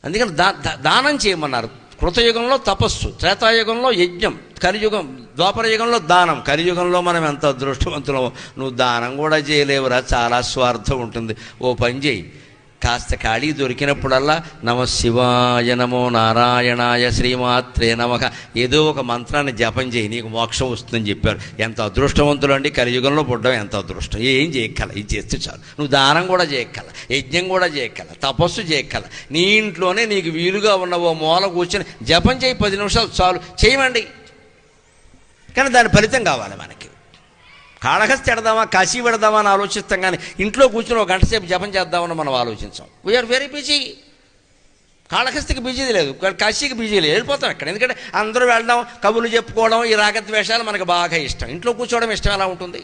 అందుకని దానం చేయమన్నారు. కృతయుగంలో తపస్సు, త్రేతాయుగంలో యజ్ఞం, కలియుగం ద్వాపర యుగంలో దానం. కలియుగంలో మనం ఎంత అదృష్టవంతులమో. నువ్వు దానం కూడా చేయలేవురా, చాలా స్వార్థం ఉంటుంది. ఓ పని చేయి, కాస్త ఖాళీ దొరికినప్పుడల్లా నమ శివాయ నమో నారాయణాయ శ్రీమాత్రే నమః ఏదో ఒక మంత్రాన్ని జపం చేయి, నీకు మోక్షం వస్తుందని చెప్పారు. ఎంత అదృష్టవంతులు అండి, కలియుగంలో పుట్టడం ఎంత అదృష్టం. ఏం చేయక్కల, ఇది చేస్తే చాలు. నువ్వు దానం కూడా చేయక్కల, యజ్ఞం కూడా చేయక్కల, తపస్సు చేయక్కల. నీ ఇంట్లోనే నీకు వీలుగా ఉన్న ఓ మూల కూర్చొని జపం చేయి, 10 నిమిషాలు చాలు. చేయమండి, కానీ దాని ఫలితం కావాలి మనకి. కాళహస్తి ఎడదామా, కాశీ పెడదామా అని ఆలోచిస్తాం, కానీ ఇంట్లో కూర్చొని 1 గంట సేపు జపం చేద్దామని మనం ఆలోచించాం. We are very busy. కాళహస్తికి బిజీ లేదు, కాశీకి బిజీ లేదు, వెళ్ళిపోతాం ఇక్కడ. ఎందుకంటే అందరూ వెళ్దాం, కబుర్లు చెప్పుకోవడం, ఈ రాగద్వేషాలు మనకు బాగా ఇష్టం. ఇంట్లో కూర్చోవడం ఇష్టం ఎలా ఉంటుంది?